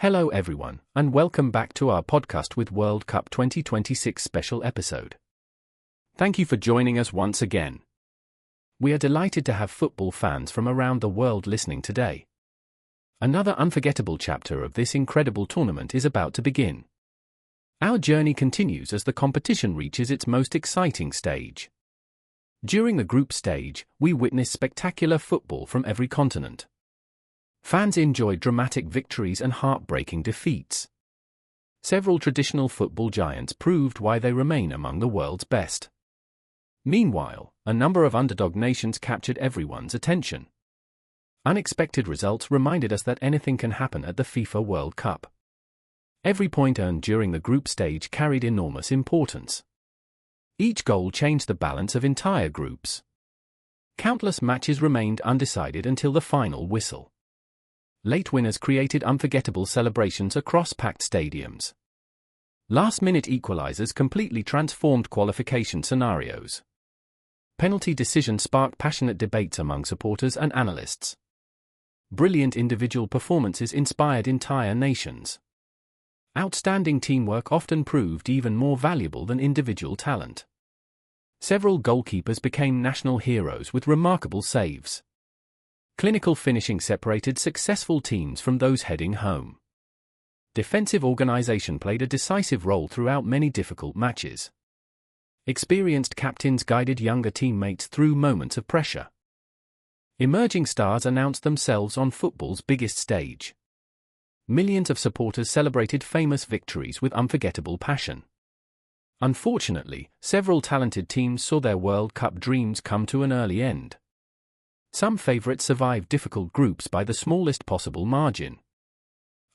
Hello everyone, and welcome back to our podcast with World Cup 2026 special episode. Thank you for joining us once again. We are delighted to have football fans from around the world listening today. Another unforgettable chapter of this incredible tournament is about to begin. Our journey continues as the competition reaches its most exciting stage. During the group stage, we witness spectacular football from every continent. Fans enjoyed dramatic victories and heartbreaking defeats. Several traditional football giants proved why they remain among the world's best. Meanwhile, a number of underdog nations captured everyone's attention. Unexpected results reminded us that anything can happen at the FIFA World Cup. Every point earned during the group stage carried enormous importance. Each goal changed the balance of entire groups. Countless matches remained undecided until the final whistle. Late winners created unforgettable celebrations across packed stadiums. Last-minute equalizers completely transformed qualification scenarios. Penalty decisions sparked passionate debates among supporters and analysts. Brilliant individual performances inspired entire nations. Outstanding teamwork often proved even more valuable than individual talent. Several goalkeepers became national heroes with remarkable saves. Clinical finishing separated successful teams from those heading home. Defensive organization played a decisive role throughout many difficult matches. Experienced captains guided younger teammates through moments of pressure. Emerging stars announced themselves on football's biggest stage. Millions of supporters celebrated famous victories with unforgettable passion. Unfortunately, several talented teams saw their World Cup dreams come to an early end. Some favorites survived difficult groups by the smallest possible margin.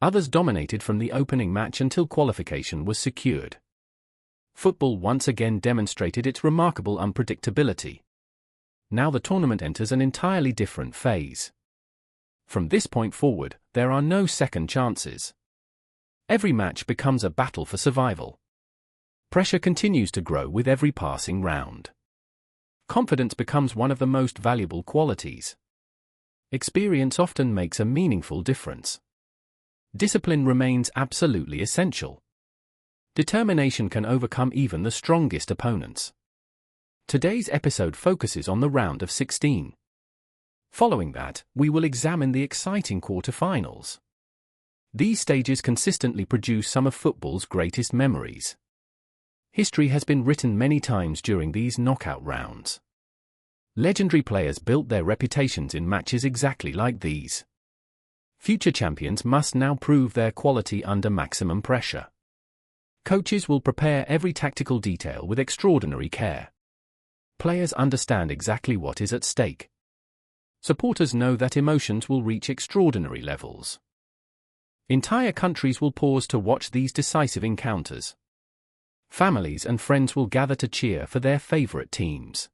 Others dominated from the opening match until qualification was secured. Football once again demonstrated its remarkable unpredictability. Now the tournament enters an entirely different phase. From this point forward, there are no second chances. Every match becomes a battle for survival. Pressure continues to grow with every passing round. Confidence becomes one of the most valuable qualities. Experience often makes a meaningful difference. Discipline remains absolutely essential. Determination can overcome even the strongest opponents. Today's episode focuses on the round of 16. Following that, we will examine the exciting quarterfinals. These stages consistently produce some of football's greatest memories. History has been written many times during these knockout rounds. Legendary players built their reputations in matches exactly like these. Future champions must now prove their quality under maximum pressure. Coaches will prepare every tactical detail with extraordinary care. Players understand exactly what is at stake. Supporters know that emotions will reach extraordinary levels. Entire countries will pause to watch these decisive encounters. Families and friends will gather to cheer for their favorite teams.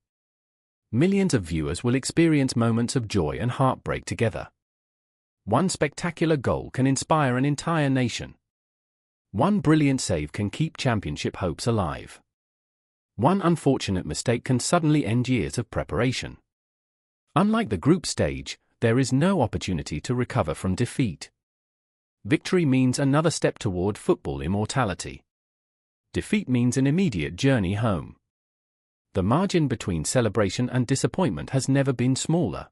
Millions of viewers will experience moments of joy and heartbreak together. One spectacular goal can inspire an entire nation. One brilliant save can keep championship hopes alive. One unfortunate mistake can suddenly end years of preparation. Unlike the group stage, there is no opportunity to recover from defeat. Victory means another step toward football immortality. Defeat means an immediate journey home. The margin between celebration and disappointment has never been smaller.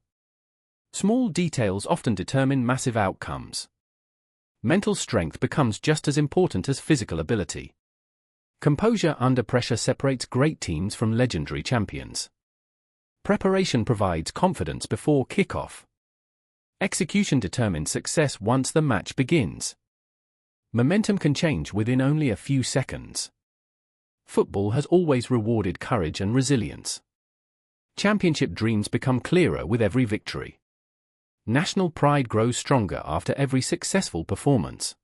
Small details often determine massive outcomes. Mental strength becomes just as important as physical ability. Composure under pressure separates great teams from legendary champions. Preparation provides confidence before kickoff. Execution determines success once the match begins. Momentum can change within only a few seconds. Football has always rewarded courage and resilience. Championship dreams become clearer with every victory. National pride grows stronger after every successful performance.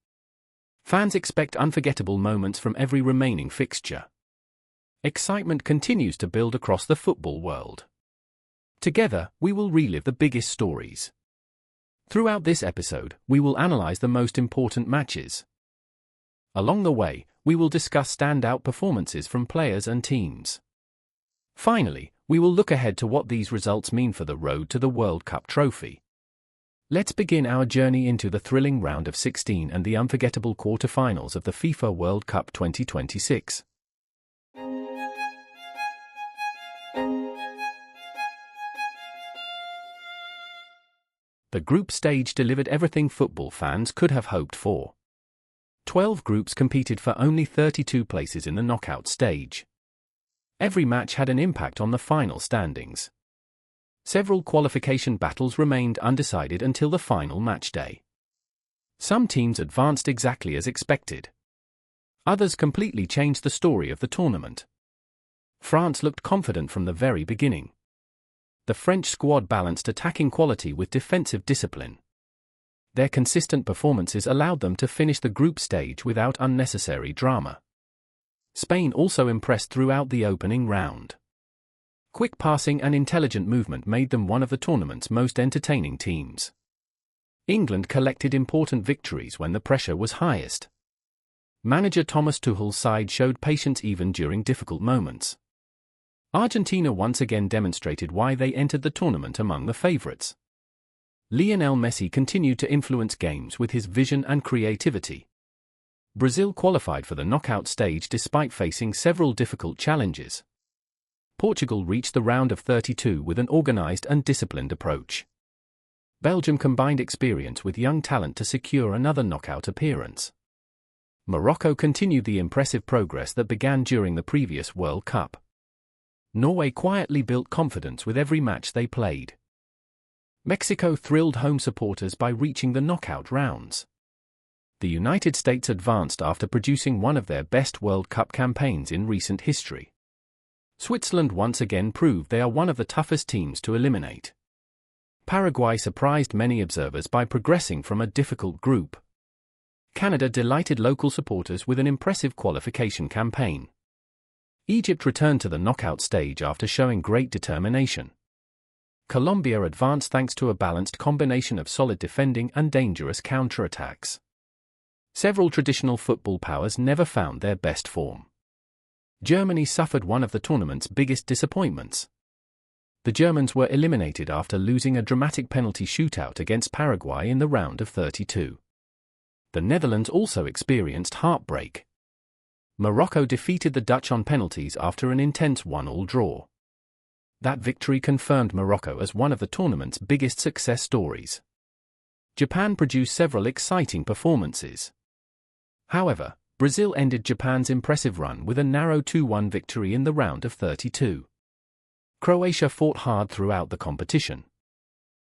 Fans expect unforgettable moments from every remaining fixture. Excitement continues to build across the football world. Together, we will relive the biggest stories. Throughout this episode, we will analyze the most important matches. Along the way, we will discuss standout performances from players and teams. Finally, we will look ahead to what these results mean for the road to the World Cup trophy. Let's begin our journey into the thrilling round of 16 and the unforgettable quarterfinals of the FIFA World Cup 2026. The group stage delivered everything football fans could have hoped for. 12 groups competed for only 32 places in the knockout stage. Every match had an impact on the final standings. Several qualification battles remained undecided until the final match day. Some teams advanced exactly as expected. Others completely changed the story of the tournament. France looked confident from the very beginning. The French squad balanced attacking quality with defensive discipline. Their consistent performances allowed them to finish the group stage without unnecessary drama. Spain also impressed throughout the opening round. Quick passing and intelligent movement made them one of the tournament's most entertaining teams. England collected important victories when the pressure was highest. Manager Thomas Tuchel's side showed patience even during difficult moments. Argentina once again demonstrated why they entered the tournament among the favourites. Lionel Messi continued to influence games with his vision and creativity. Brazil qualified for the knockout stage despite facing several difficult challenges. Portugal reached the round of 32 with an organised and disciplined approach. Belgium combined experience with young talent to secure another knockout appearance. Morocco continued the impressive progress that began during the previous World Cup. Norway quietly built confidence with every match they played. Mexico thrilled home supporters by reaching the knockout rounds. The United States advanced after producing one of their best World Cup campaigns in recent history. Switzerland once again proved they are one of the toughest teams to eliminate. Paraguay surprised many observers by progressing from a difficult group. Canada delighted local supporters with an impressive qualification campaign. Egypt returned to the knockout stage after showing great determination. Colombia advanced thanks to a balanced combination of solid defending and dangerous counterattacks. Several traditional football powers never found their best form. Germany suffered one of the tournament's biggest disappointments. The Germans were eliminated after losing a dramatic penalty shootout against Paraguay in the round of 32. The Netherlands also experienced heartbreak. Morocco defeated the Dutch on penalties after an intense 1-1 draw. That victory confirmed Morocco as one of the tournament's biggest success stories. Japan produced several exciting performances. However, Brazil ended Japan's impressive run with a narrow 2-1 victory in the round of 32. Croatia fought hard throughout the competition.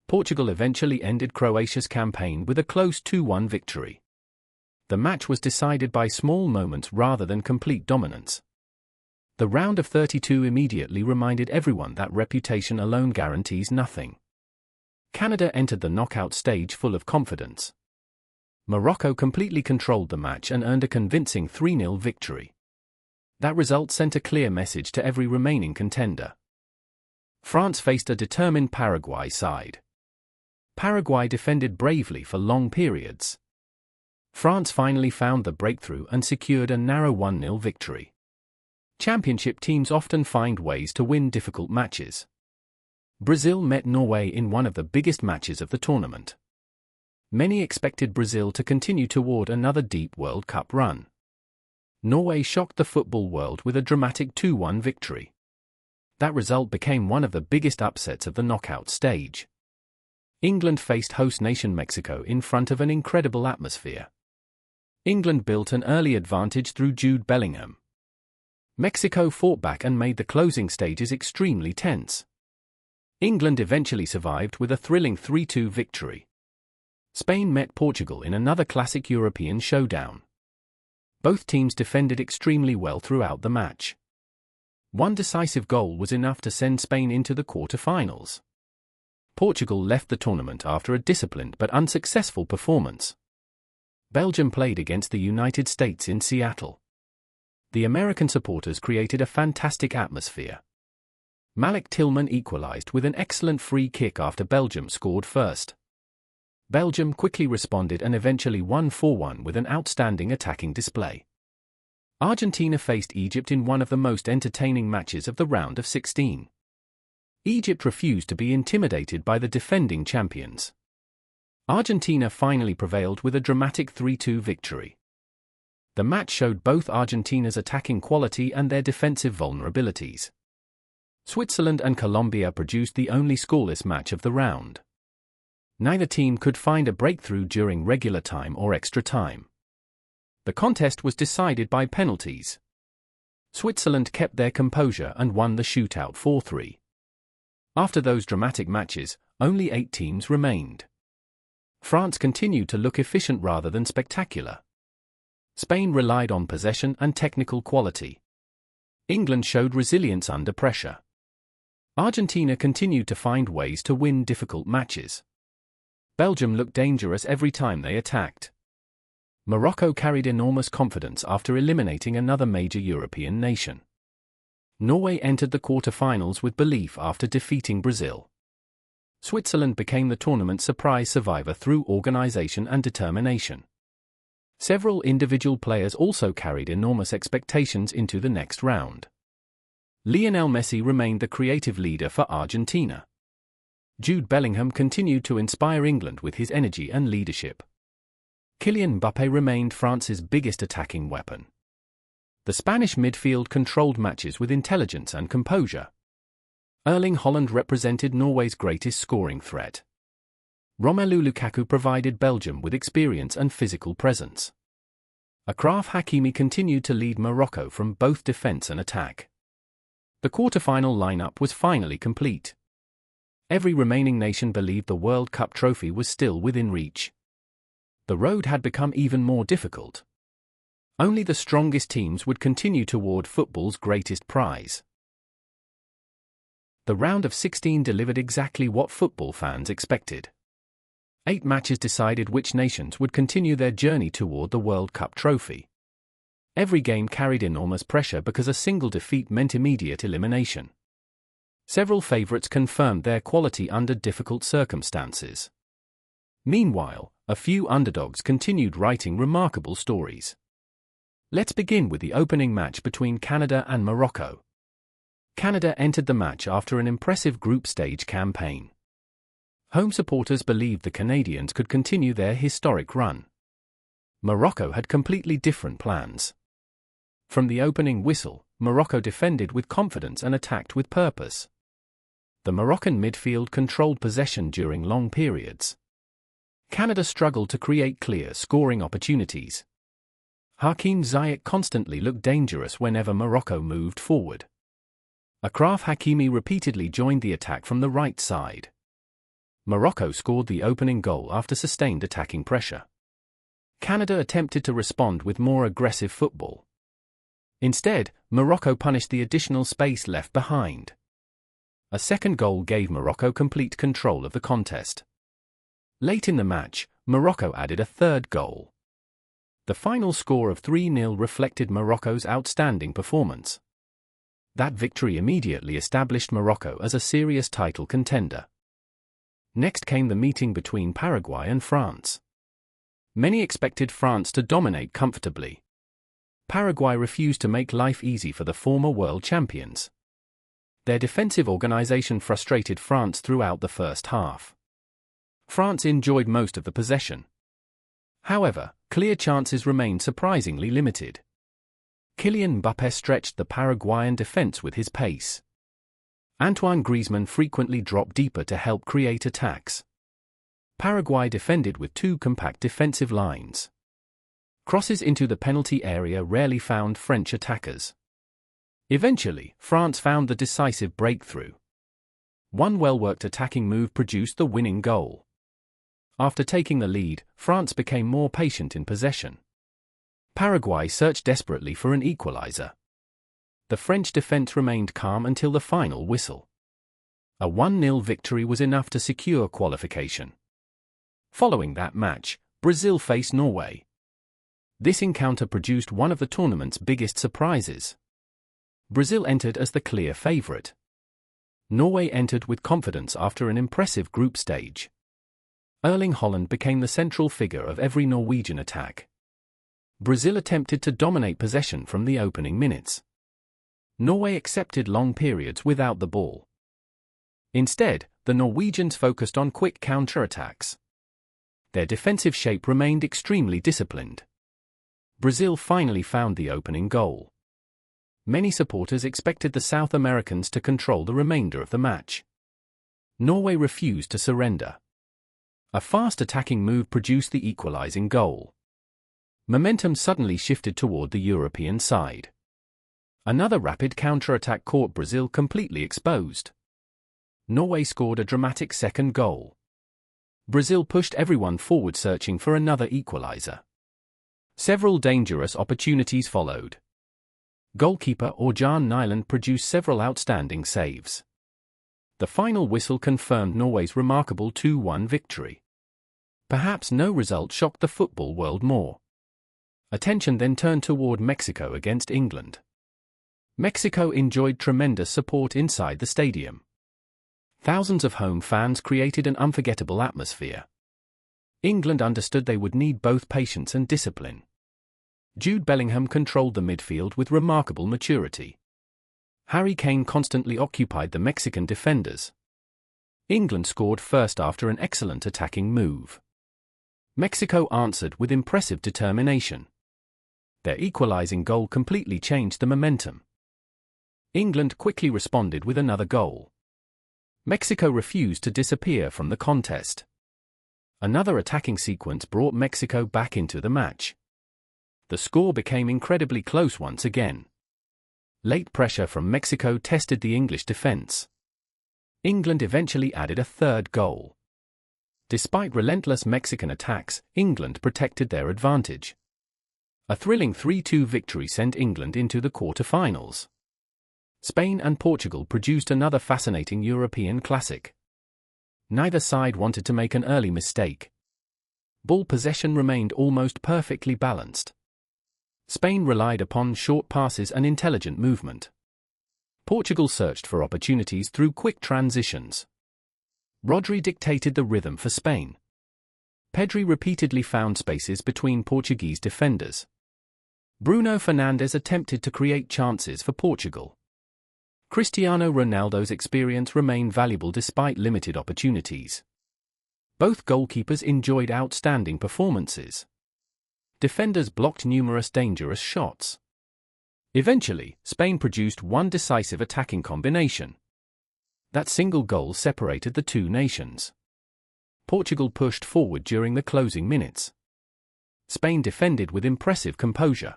Portugal eventually ended Croatia's campaign with a close 2-1 victory. The match was decided by small moments rather than complete dominance. The round of 32 immediately reminded everyone that reputation alone guarantees nothing. Canada entered the knockout stage full of confidence. Morocco completely controlled the match and earned a convincing 3-0 victory. That result sent a clear message to every remaining contender. France faced a determined Paraguay side. Paraguay defended bravely for long periods. France finally found the breakthrough and secured a narrow 1-0 victory. Championship teams often find ways to win difficult matches. Brazil met Norway in one of the biggest matches of the tournament. Many expected Brazil to continue toward another deep World Cup run. Norway shocked the football world with a dramatic 2-1 victory. That result became one of the biggest upsets of the knockout stage. England faced host nation Mexico in front of an incredible atmosphere. England built an early advantage through Jude Bellingham. Mexico fought back and made the closing stages extremely tense. England eventually survived with a thrilling 3-2 victory. Spain met Portugal in another classic European showdown. Both teams defended extremely well throughout the match. One decisive goal was enough to send Spain into the quarterfinals. Portugal left the tournament after a disciplined but unsuccessful performance. Belgium played against the United States in Seattle. The American supporters created a fantastic atmosphere. Malik Tillman equalized with an excellent free kick after Belgium scored first. Belgium quickly responded and eventually won 4-1 with an outstanding attacking display. Argentina faced Egypt in one of the most entertaining matches of the round of 16. Egypt refused to be intimidated by the defending champions. Argentina finally prevailed with a dramatic 3-2 victory. The match showed both Argentina's attacking quality and their defensive vulnerabilities. Switzerland and Colombia produced the only scoreless match of the round. Neither team could find a breakthrough during regular time or extra time. The contest was decided by penalties. Switzerland kept their composure and won the shootout 4-3. After those dramatic matches, only 8 teams remained. France continued to look efficient rather than spectacular. Spain relied on possession and technical quality. England showed resilience under pressure. Argentina continued to find ways to win difficult matches. Belgium looked dangerous every time they attacked. Morocco carried enormous confidence after eliminating another major European nation. Norway entered the quarterfinals with belief after defeating Brazil. Switzerland became the tournament's surprise survivor through organization and determination. Several individual players also carried enormous expectations into the next round. Lionel Messi remained the creative leader for Argentina. Jude Bellingham continued to inspire England with his energy and leadership. Kylian Mbappé remained France's biggest attacking weapon. The Spanish midfield controlled matches with intelligence and composure. Erling Haaland represented Norway's greatest scoring threat. Romelu Lukaku provided Belgium with experience and physical presence. Achraf Hakimi continued to lead Morocco from both defense and attack. The quarterfinal lineup was finally complete. Every remaining nation believed the World Cup trophy was still within reach. The road had become even more difficult. Only the strongest teams would continue toward football's greatest prize. The round of 16 delivered exactly what football fans expected. 8 matches decided which nations would continue their journey toward the World Cup trophy. Every game carried enormous pressure because a single defeat meant immediate elimination. Several favorites confirmed their quality under difficult circumstances. Meanwhile, a few underdogs continued writing remarkable stories. Let's begin with the opening match between Canada and Morocco. Canada entered the match after an impressive group stage campaign. Home supporters believed the Canadians could continue their historic run. Morocco had completely different plans. From the opening whistle, Morocco defended with confidence and attacked with purpose. The Moroccan midfield controlled possession during long periods. Canada struggled to create clear scoring opportunities. Hakim Ziyech constantly looked dangerous whenever Morocco moved forward. Achraf Hakimi repeatedly joined the attack from the right side. Morocco scored the opening goal after sustained attacking pressure. Canada attempted to respond with more aggressive football. Instead, Morocco punished the additional space left behind. A second goal gave Morocco complete control of the contest. Late in the match, Morocco added a third goal. The final score of 3-0 reflected Morocco's outstanding performance. That victory immediately established Morocco as a serious title contender. Next came the meeting between Paraguay and France. Many expected France to dominate comfortably. Paraguay refused to make life easy for the former world champions. Their defensive organization frustrated France throughout the first half. France enjoyed most of the possession. However, clear chances remained surprisingly limited. Kylian Mbappé stretched the Paraguayan defense with his pace. Antoine Griezmann frequently dropped deeper to help create attacks. Paraguay defended with 2 compact defensive lines. Crosses into the penalty area rarely found French attackers. Eventually, France found the decisive breakthrough. One well-worked attacking move produced the winning goal. After taking the lead, France became more patient in possession. Paraguay searched desperately for an equalizer. The French defense remained calm until the final whistle. A 1-0 victory was enough to secure qualification. Following that match, Brazil faced Norway. This encounter produced one of the tournament's biggest surprises. Brazil entered as the clear favorite. Norway entered with confidence after an impressive group stage. Erling Haaland became the central figure of every Norwegian attack. Brazil attempted to dominate possession from the opening minutes. Norway accepted long periods without the ball. Instead, the Norwegians focused on quick counter-attacks. Their defensive shape remained extremely disciplined. Brazil finally found the opening goal. Many supporters expected the South Americans to control the remainder of the match. Norway refused to surrender. A fast attacking move produced the equalizing goal. Momentum suddenly shifted toward the European side. Another rapid counter-attack caught Brazil completely exposed. Norway scored a dramatic second goal. Brazil pushed everyone forward searching for another equalizer. Several dangerous opportunities followed. Goalkeeper Orjan Nyland produced several outstanding saves. The final whistle confirmed Norway's remarkable 2-1 victory. Perhaps no result shocked the football world more. Attention then turned toward Mexico against England. Mexico enjoyed tremendous support inside the stadium. Thousands of home fans created an unforgettable atmosphere. England understood they would need both patience and discipline. Jude Bellingham controlled the midfield with remarkable maturity. Harry Kane constantly occupied the Mexican defenders. England scored first after an excellent attacking move. Mexico answered with impressive determination. Their equalizing goal completely changed the momentum. England quickly responded with another goal. Mexico refused to disappear from the contest. Another attacking sequence brought Mexico back into the match. The score became incredibly close once again. Late pressure from Mexico tested the English defense. England eventually added a third goal. Despite relentless Mexican attacks, England protected their advantage. A thrilling 3-2 victory sent England into the quarterfinals. Spain and Portugal produced another fascinating European classic. Neither side wanted to make an early mistake. Ball possession remained almost perfectly balanced. Spain relied upon short passes and intelligent movement. Portugal searched for opportunities through quick transitions. Rodri dictated the rhythm for Spain. Pedri repeatedly found spaces between Portuguese defenders. Bruno Fernandes attempted to create chances for Portugal. Cristiano Ronaldo's experience remained valuable despite limited opportunities. Both goalkeepers enjoyed outstanding performances. Defenders blocked numerous dangerous shots. Eventually, Spain produced one decisive attacking combination. That single goal separated the two nations. Portugal pushed forward during the closing minutes. Spain defended with impressive composure.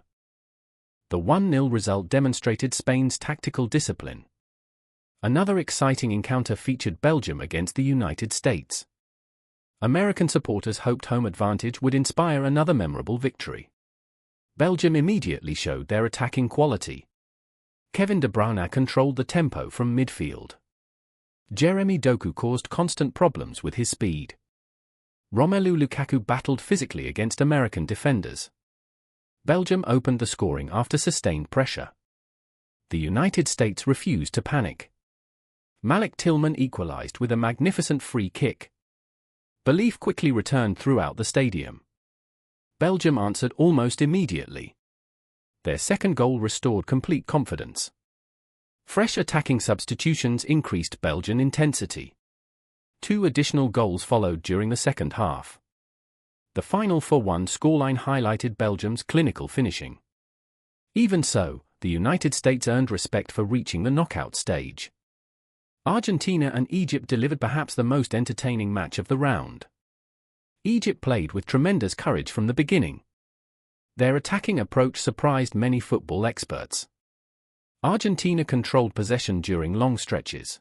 The 1-0 result demonstrated Spain's tactical discipline. Another exciting encounter featured Belgium against the United States. American supporters hoped home advantage would inspire another memorable victory. Belgium immediately showed their attacking quality. Kevin De Bruyne controlled the tempo from midfield. Jeremy Doku caused constant problems with his speed. Romelu Lukaku battled physically against American defenders. Belgium opened the scoring after sustained pressure. The United States refused to panic. Malik Tillman equalized with a magnificent free kick. Belief quickly returned throughout the stadium. Belgium answered almost immediately. Their second goal restored complete confidence. Fresh attacking substitutions increased Belgian intensity. 2 additional goals followed during the second half. The final 4-1 scoreline highlighted Belgium's clinical finishing. Even so, the United States earned respect for reaching the knockout stage. Argentina and Egypt delivered perhaps the most entertaining match of the round. Egypt played with tremendous courage from the beginning. Their attacking approach surprised many football experts. Argentina controlled possession during long stretches.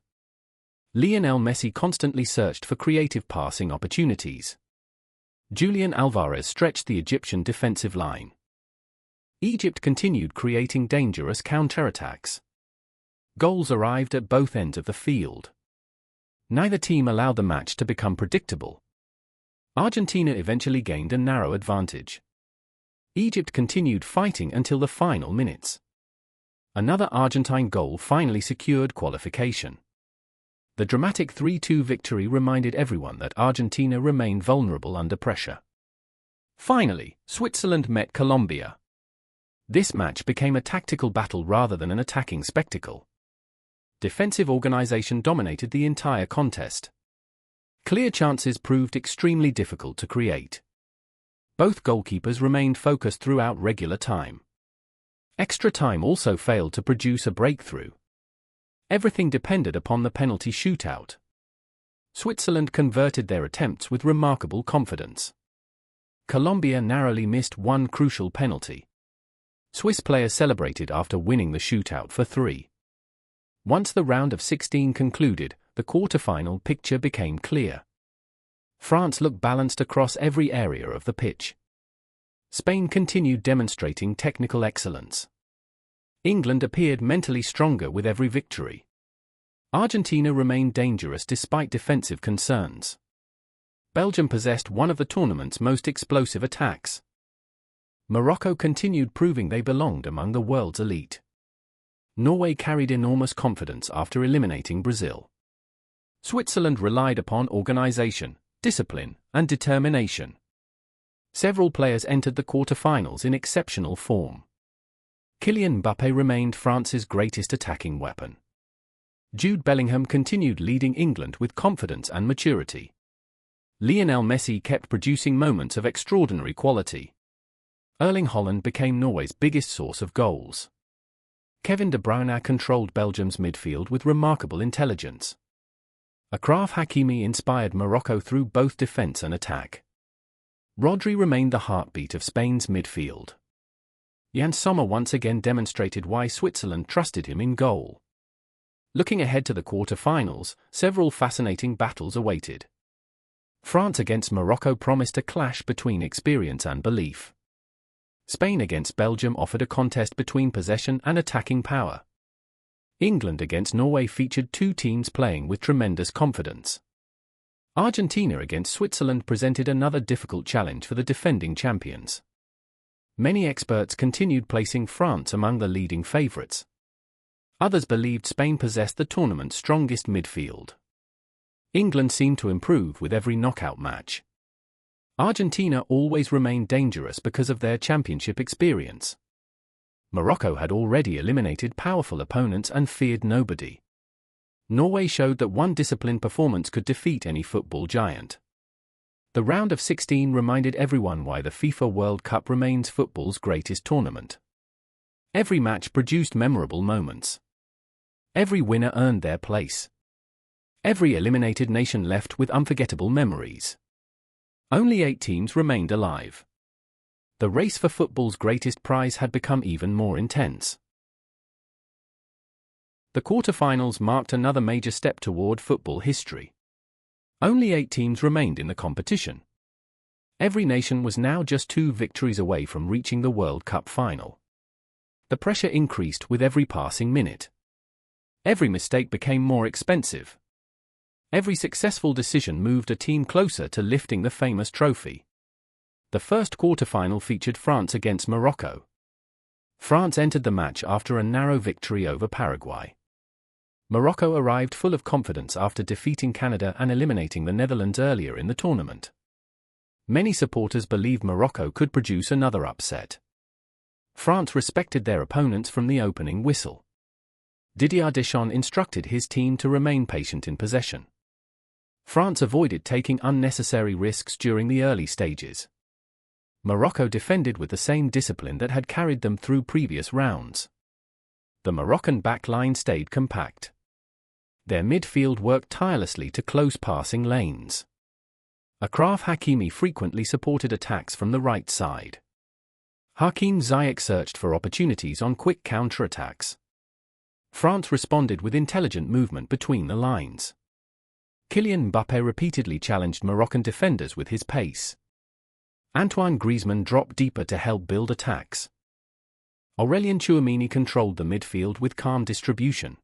Lionel Messi constantly searched for creative passing opportunities. Julian Alvarez stretched the Egyptian defensive line. Egypt continued creating dangerous counterattacks. Goals arrived at both ends of the field. Neither team allowed the match to become predictable. Argentina eventually gained a narrow advantage. Egypt continued fighting until the final minutes. Another Argentine goal finally secured qualification. The dramatic 3-2 victory reminded everyone that Argentina remained vulnerable under pressure. Finally, Switzerland met Colombia. This match became a tactical battle rather than an attacking spectacle. Defensive organization dominated the entire contest. Clear chances proved extremely difficult to create. Both goalkeepers remained focused throughout regular time. Extra time also failed to produce a breakthrough. Everything depended upon the penalty shootout. Switzerland converted their attempts with remarkable confidence. Colombia narrowly missed one crucial penalty. Swiss players celebrated after winning the shootout for 3. Once the round of 16 concluded, the quarterfinal picture became clear. France looked balanced across every area of the pitch. Spain continued demonstrating technical excellence. England appeared mentally stronger with every victory. Argentina remained dangerous despite defensive concerns. Belgium possessed one of the tournament's most explosive attacks. Morocco continued proving they belonged among the world's elite. Norway carried enormous confidence after eliminating Brazil. Switzerland relied upon organization, discipline, and determination. Several players entered the quarterfinals in exceptional form. Kylian Mbappé remained France's greatest attacking weapon. Jude Bellingham continued leading England with confidence and maturity. Lionel Messi kept producing moments of extraordinary quality. Erling Haaland became Norway's biggest source of goals. Kevin De Bruyne controlled Belgium's midfield with remarkable intelligence. Achraf Hakimi inspired Morocco through both defense and attack. Rodri remained the heartbeat of Spain's midfield. Jan Sommer once again demonstrated why Switzerland trusted him in goal. Looking ahead to the quarter-finals, several fascinating battles awaited. France against Morocco promised a clash between experience and belief. Spain against Belgium offered a contest between possession and attacking power. England against Norway featured two teams playing with tremendous confidence. Argentina against Switzerland presented another difficult challenge for the defending champions. Many experts continued placing France among the leading favourites. Others believed Spain possessed the tournament's strongest midfield. England seemed to improve with every knockout match. Argentina always remained dangerous because of their championship experience. Morocco had already eliminated powerful opponents and feared nobody. Norway showed that one disciplined performance could defeat any football giant. The round of 16 reminded everyone why the FIFA World Cup remains football's greatest tournament. Every match produced memorable moments. Every winner earned their place. Every eliminated nation left with unforgettable memories. Only 8 teams remained alive. The race for football's greatest prize had become even more intense. The quarterfinals marked another major step toward football history. Only 8 teams remained in the competition. Every nation was now just 2 victories away from reaching the World Cup final. The pressure increased with every passing minute. Every mistake became more expensive. Every successful decision moved a team closer to lifting the famous trophy. The first quarterfinal featured France against Morocco. France entered the match after a narrow victory over Paraguay. Morocco arrived full of confidence after defeating Canada and eliminating the Netherlands earlier in the tournament. Many supporters believed Morocco could produce another upset. France respected their opponents from the opening whistle. Didier Deschamps instructed his team to remain patient in possession. France avoided taking unnecessary risks during the early stages. Morocco defended with the same discipline that had carried them through previous rounds. The Moroccan back line stayed compact. Their midfield worked tirelessly to close passing lanes. Achraf Hakimi frequently supported attacks from the right side. Hakim Ziyech searched for opportunities on quick counter-attacks. France responded with intelligent movement between the lines. Kylian Mbappé repeatedly challenged Moroccan defenders with his pace. Antoine Griezmann dropped deeper to help build attacks. Aurélien Tchouaméni controlled the midfield with calm distribution.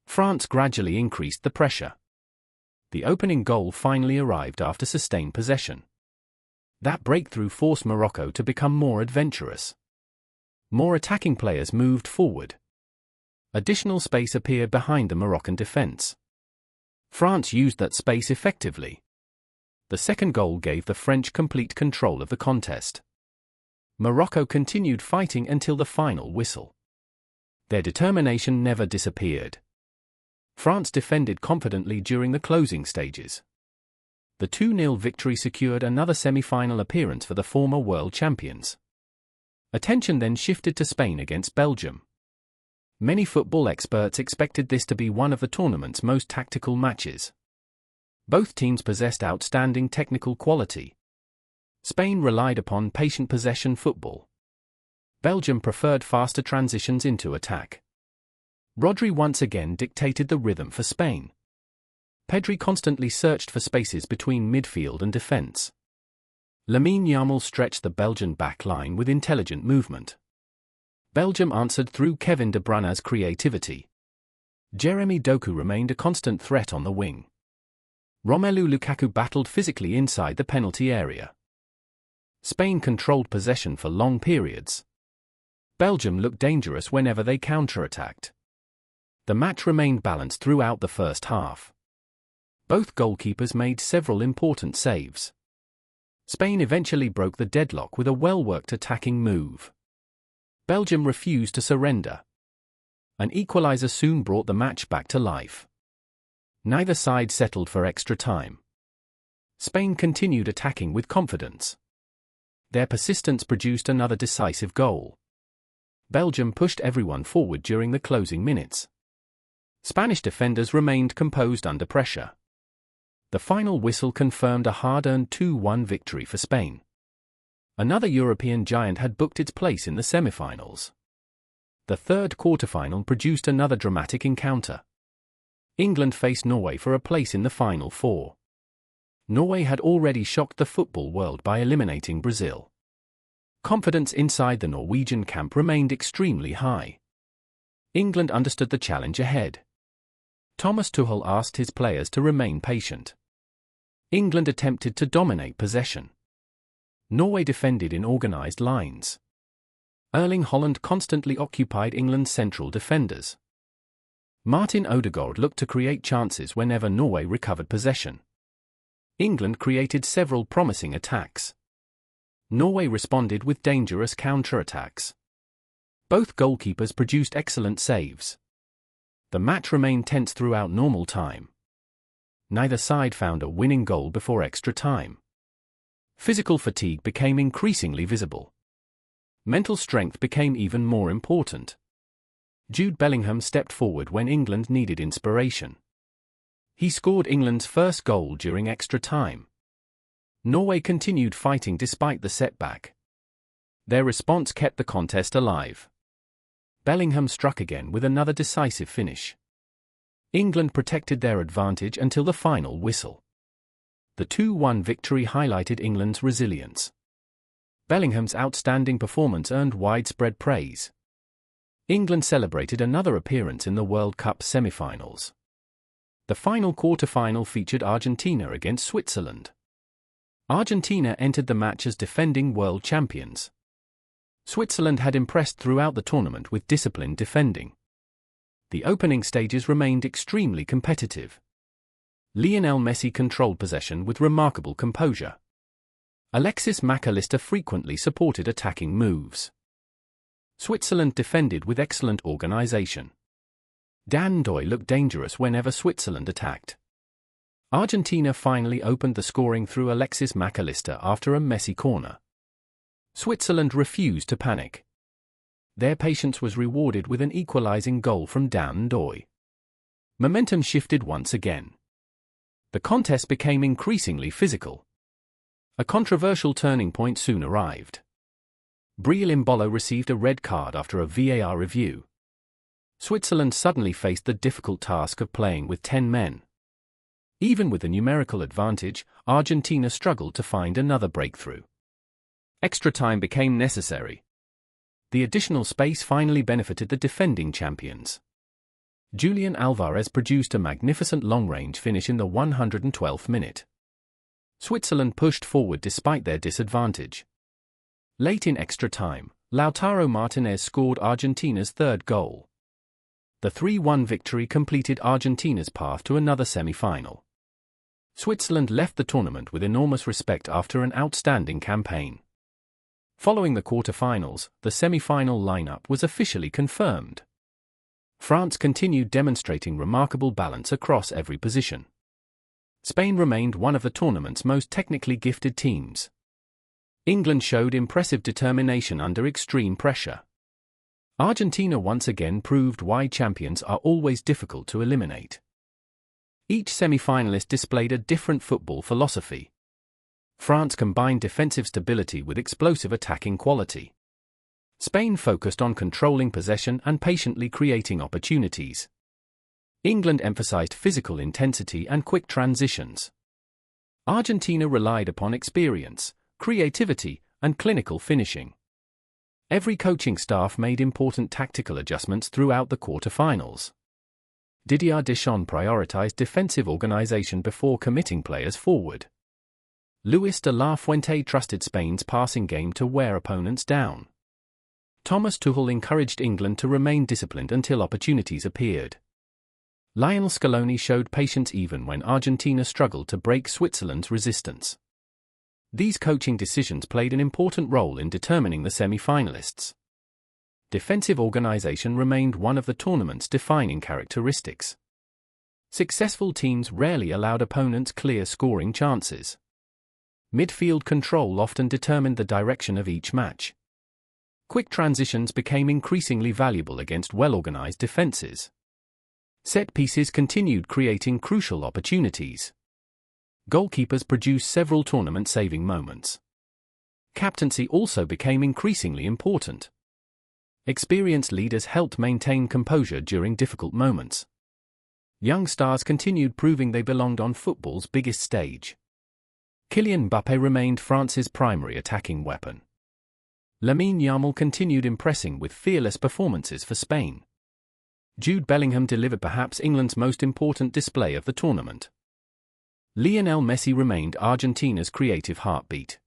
France gradually increased the pressure. The opening goal finally arrived after sustained possession. That breakthrough forced Morocco to become more adventurous. More attacking players moved forward. Additional space appeared behind the Moroccan defense. France used that space effectively. The second goal gave the French complete control of the contest. Morocco continued fighting until the final whistle. Their determination never disappeared. France defended confidently during the closing stages. The 2-0 victory secured another semi-final appearance for the former world champions. Attention then shifted to Spain against Belgium. Many football experts expected this to be one of the tournament's most tactical matches. Both teams possessed outstanding technical quality. Spain relied upon patient possession football. Belgium preferred faster transitions into attack. Rodri once again dictated the rhythm for Spain. Pedri constantly searched for spaces between midfield and defense. Lamine Yamal stretched the Belgian back line with intelligent movement. Belgium answered through Kevin De Bruyne's creativity. Jeremy Doku remained a constant threat on the wing. Romelu Lukaku battled physically inside the penalty area. Spain controlled possession for long periods. Belgium looked dangerous whenever they counter-attacked. The match remained balanced throughout the first half. Both goalkeepers made several important saves. Spain eventually broke the deadlock with a well-worked attacking move. Belgium refused to surrender. An equaliser soon brought the match back to life. Neither side settled for extra time. Spain continued attacking with confidence. Their persistence produced another decisive goal. Belgium pushed everyone forward during the closing minutes. Spanish defenders remained composed under pressure. The final whistle confirmed a hard-earned 2-1 victory for Spain. Another European giant had booked its place in the semi-finals. The third quarterfinal produced another dramatic encounter. England faced Norway for a place in the Final Four. Norway had already shocked the football world by eliminating Brazil. Confidence inside the Norwegian camp remained extremely high. England understood the challenge ahead. Thomas Tuchel asked his players to remain patient. England attempted to dominate possession. Norway defended in organised lines. Erling Haaland constantly occupied England's central defenders. Martin Odegaard looked to create chances whenever Norway recovered possession. England created several promising attacks. Norway responded with dangerous counter-attacks. Both goalkeepers produced excellent saves. The match remained tense throughout normal time. Neither side found a winning goal before extra time. Physical fatigue became increasingly visible. Mental strength became even more important. Jude Bellingham stepped forward when England needed inspiration. He scored England's first goal during extra time. Norway continued fighting despite the setback. Their response kept the contest alive. Bellingham struck again with another decisive finish. England protected their advantage until the final whistle. The 2-1 victory highlighted England's resilience. Bellingham's outstanding performance earned widespread praise. England celebrated another appearance in the World Cup semi-finals. The final quarter-final featured Argentina against Switzerland. Argentina entered the match as defending world champions. Switzerland had impressed throughout the tournament with disciplined defending. The opening stages remained extremely competitive. Lionel Messi controlled possession with remarkable composure. Alexis McAllister frequently supported attacking moves. Switzerland defended with excellent organisation. Dan Doy looked dangerous whenever Switzerland attacked. Argentina finally opened the scoring through Alexis McAllister after a Messi corner. Switzerland refused to panic. Their patience was rewarded with an equalizing goal from Dan Doy. Momentum shifted once again. The contest became increasingly physical. A controversial turning point soon arrived. Breel Embolo received a red card after a VAR review. Switzerland suddenly faced the difficult task of playing with 10 men. Even with the numerical advantage, Argentina struggled to find another breakthrough. Extra time became necessary. The additional space finally benefited the defending champions. Julian Alvarez produced a magnificent long-range finish in the 112th minute. Switzerland pushed forward despite their disadvantage. Late in extra time, Lautaro Martinez scored Argentina's third goal. The 3-1 victory completed Argentina's path to another semi-final. Switzerland left the tournament with enormous respect after an outstanding campaign. Following the quarter-finals, the semi-final lineup was officially confirmed. France continued demonstrating remarkable balance across every position. Spain remained one of the tournament's most technically gifted teams. England showed impressive determination under extreme pressure. Argentina once again proved why champions are always difficult to eliminate. Each semi-finalist displayed a different football philosophy. France combined defensive stability with explosive attacking quality. Spain focused on controlling possession and patiently creating opportunities. England emphasized physical intensity and quick transitions. Argentina relied upon experience, creativity, and clinical finishing. Every coaching staff made important tactical adjustments throughout the quarterfinals. Didier Deschamps prioritized defensive organization before committing players forward. Luis de la Fuente trusted Spain's passing game to wear opponents down. Thomas Tuchel encouraged England to remain disciplined until opportunities appeared. Lionel Scaloni showed patience even when Argentina struggled to break Switzerland's resistance. These coaching decisions played an important role in determining the semi-finalists. Defensive organization remained one of the tournament's defining characteristics. Successful teams rarely allowed opponents clear scoring chances. Midfield control often determined the direction of each match. Quick transitions became increasingly valuable against well-organized defenses. Set pieces continued creating crucial opportunities. Goalkeepers produced several tournament-saving moments. Captaincy also became increasingly important. Experienced leaders helped maintain composure during difficult moments. Young stars continued proving they belonged on football's biggest stage. Kylian Mbappé remained France's primary attacking weapon. Lamine Yamal continued impressing with fearless performances for Spain. Jude Bellingham delivered perhaps England's most important display of the tournament. Lionel Messi remained Argentina's creative heartbeat.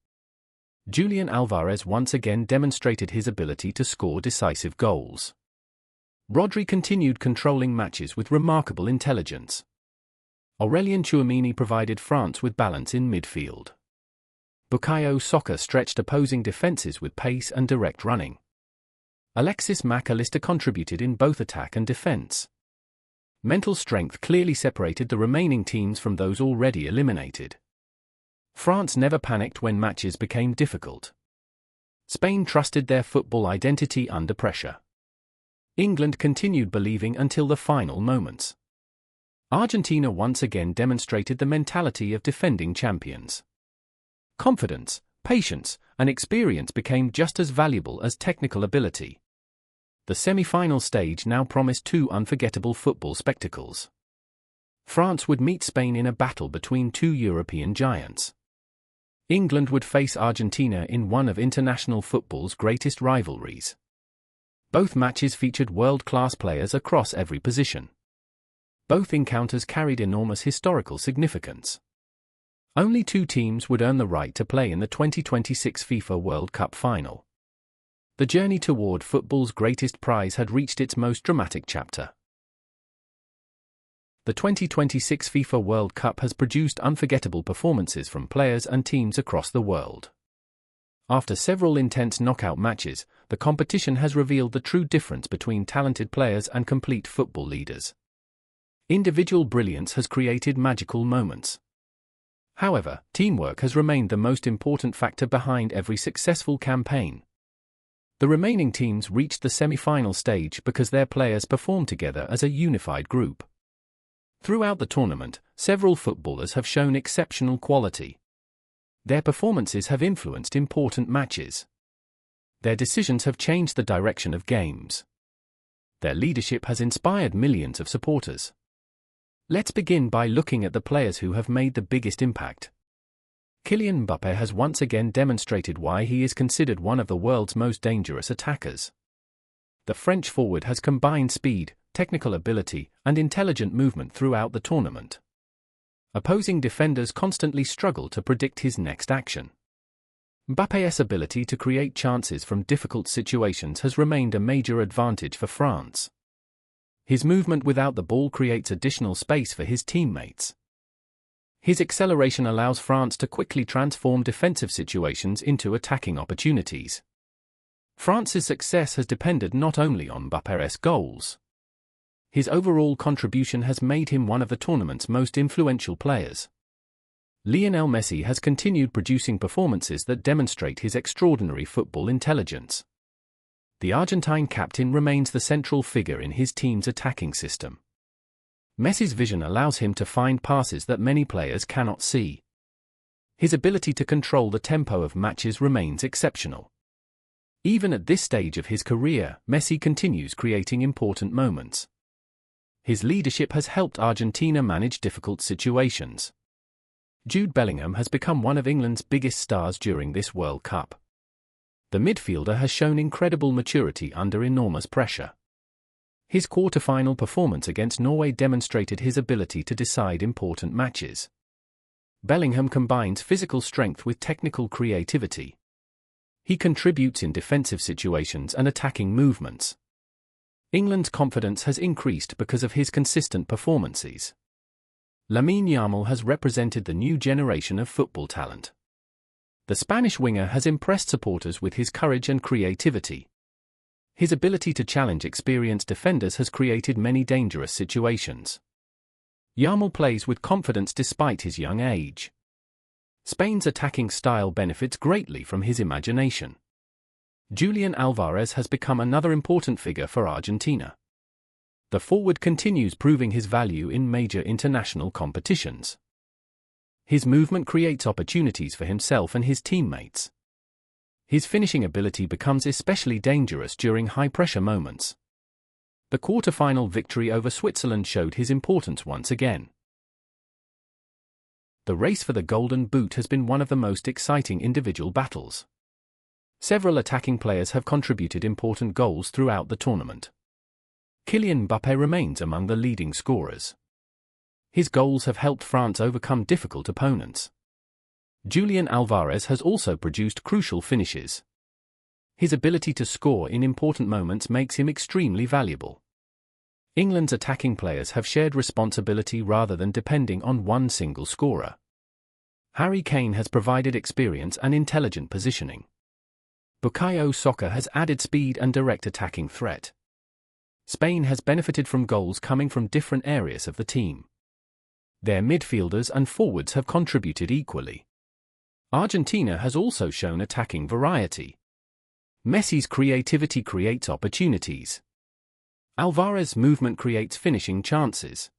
Julian Alvarez once again demonstrated his ability to score decisive goals. Rodri continued controlling matches with remarkable intelligence. Aurélien Tchouaméni provided France with balance in midfield. Bukayo Saka stretched opposing defenses with pace and direct running. Alexis Mac Allister contributed in both attack and defense. Mental strength clearly separated the remaining teams from those already eliminated. France never panicked when matches became difficult. Spain trusted their football identity under pressure. England continued believing until the final moments. Argentina once again demonstrated the mentality of defending champions. Confidence, patience, and experience became just as valuable as technical ability. The semi-final stage now promised two unforgettable football spectacles. France would meet Spain in a battle between two European giants. England would face Argentina in one of international football's greatest rivalries. Both matches featured world-class players across every position. Both encounters carried enormous historical significance. Only two teams would earn the right to play in the 2026 FIFA World Cup final. The journey toward football's greatest prize had reached its most dramatic chapter. The 2026 FIFA World Cup has produced unforgettable performances from players and teams across the world. After several intense knockout matches, the competition has revealed the true difference between talented players and complete football leaders. Individual brilliance has created magical moments. However, teamwork has remained the most important factor behind every successful campaign. The remaining teams reached the semi-final stage because their players performed together as a unified group. Throughout the tournament, several footballers have shown exceptional quality. Their performances have influenced important matches. Their decisions have changed the direction of games. Their leadership has inspired millions of supporters. Let's begin by looking at the players who have made the biggest impact. Kylian Mbappé has once again demonstrated why he is considered one of the world's most dangerous attackers. The French forward has combined speed, technical ability, and intelligent movement throughout the tournament. Opposing defenders constantly struggle to predict his next action. Mbappé's ability to create chances from difficult situations has remained a major advantage for France. His movement without the ball creates additional space for his teammates. His acceleration allows France to quickly transform defensive situations into attacking opportunities. France's success has depended not only on Mbappé's goals. His overall contribution has made him one of the tournament's most influential players. Lionel Messi has continued producing performances that demonstrate his extraordinary football intelligence. The Argentine captain remains the central figure in his team's attacking system. Messi's vision allows him to find passes that many players cannot see. His ability to control the tempo of matches remains exceptional. Even at this stage of his career, Messi continues creating important moments. His leadership has helped Argentina manage difficult situations. Jude Bellingham has become one of England's biggest stars during this World Cup. The midfielder has shown incredible maturity under enormous pressure. His quarter-final performance against Norway demonstrated his ability to decide important matches. Bellingham combines physical strength with technical creativity. He contributes in defensive situations and attacking movements. England's confidence has increased because of his consistent performances. Lamine Yamal has represented the new generation of football talent. The Spanish winger has impressed supporters with his courage and creativity. His ability to challenge experienced defenders has created many dangerous situations. Yamal plays with confidence despite his young age. Spain's attacking style benefits greatly from his imagination. Julian Alvarez has become another important figure for Argentina. The forward continues proving his value in major international competitions. His movement creates opportunities for himself and his teammates. His finishing ability becomes especially dangerous during high-pressure moments. The quarter-final victory over Switzerland showed his importance once again. The race for the Golden Boot has been one of the most exciting individual battles. Several attacking players have contributed important goals throughout the tournament. Kylian Mbappé remains among the leading scorers. His goals have helped France overcome difficult opponents. Julian Alvarez has also produced crucial finishes. His ability to score in important moments makes him extremely valuable. England's attacking players have shared responsibility rather than depending on one single scorer. Harry Kane has provided experience and intelligent positioning. Bukayo Saka has added speed and direct attacking threat. Spain has benefited from goals coming from different areas of the team. Their midfielders and forwards have contributed equally. Argentina has also shown attacking variety. Messi's creativity creates opportunities. Alvarez's movement creates finishing chances.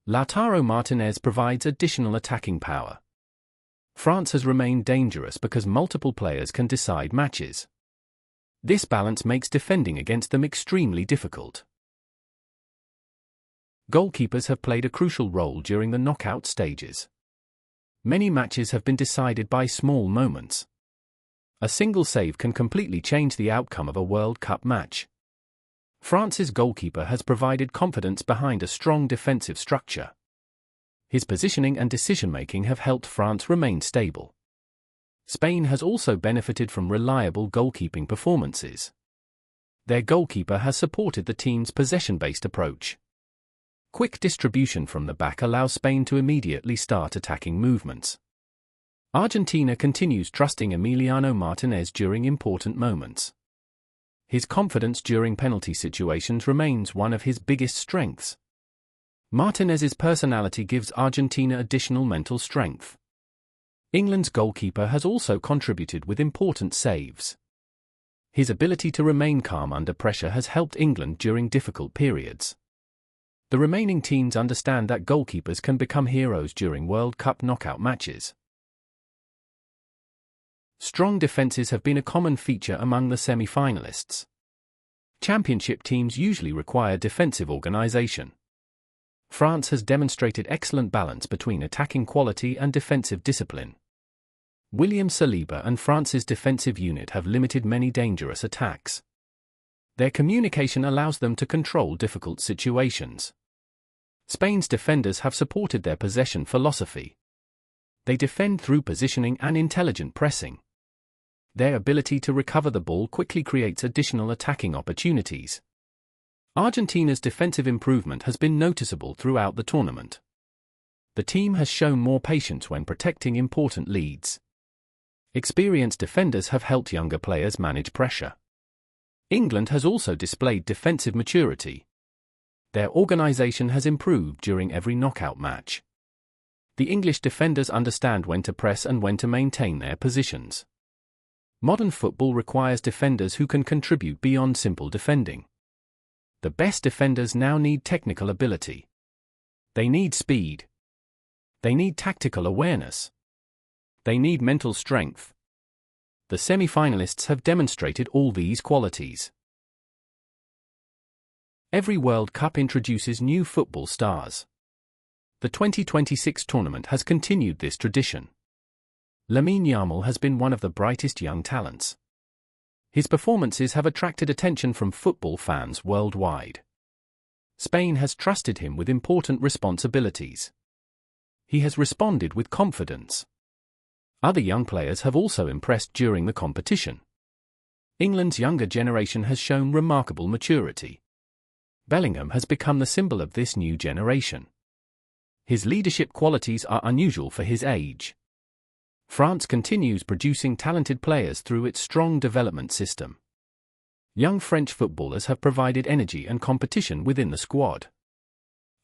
Lautaro Martinez provides additional attacking power. France has remained dangerous because multiple players can decide matches. This balance makes defending against them extremely difficult. Goalkeepers have played a crucial role during the knockout stages. Many matches have been decided by small moments. A single save can completely change the outcome of a World Cup match. France's goalkeeper has provided confidence behind a strong defensive structure. His positioning and decision-making have helped France remain stable. Spain has also benefited from reliable goalkeeping performances. Their goalkeeper has supported the team's possession-based approach. Quick distribution from the back allows Spain to immediately start attacking movements. Argentina continues trusting Emiliano Martinez during important moments. His confidence during penalty situations remains one of his biggest strengths. Martinez's personality gives Argentina additional mental strength. England's goalkeeper has also contributed with important saves. His ability to remain calm under pressure has helped England during difficult periods. The remaining teams understand that goalkeepers can become heroes during World Cup knockout matches. Strong defenses have been a common feature among the semi-finalists. Championship teams usually require defensive organization. France has demonstrated excellent balance between attacking quality and defensive discipline. William Saliba and France's defensive unit have limited many dangerous attacks. Their communication allows them to control difficult situations. Spain's defenders have supported their possession philosophy. They defend through positioning and intelligent pressing. Their ability to recover the ball quickly creates additional attacking opportunities. Argentina's defensive improvement has been noticeable throughout the tournament. The team has shown more patience when protecting important leads. Experienced defenders have helped younger players manage pressure. England has also displayed defensive maturity. Their organization has improved during every knockout match. The English defenders understand when to press and when to maintain their positions. Modern football requires defenders who can contribute beyond simple defending. The best defenders now need technical ability. They need speed. They need tactical awareness. They need mental strength. The semi-finalists have demonstrated all these qualities. Every World Cup introduces new football stars. The 2026 tournament has continued this tradition. Lamine Yamal has been one of the brightest young talents. His performances have attracted attention from football fans worldwide. Spain has trusted him with important responsibilities. He has responded with confidence. Other young players have also impressed during the competition. England's younger generation has shown remarkable maturity. Bellingham has become the symbol of this new generation. His leadership qualities are unusual for his age. France continues producing talented players through its strong development system. Young French footballers have provided energy and competition within the squad.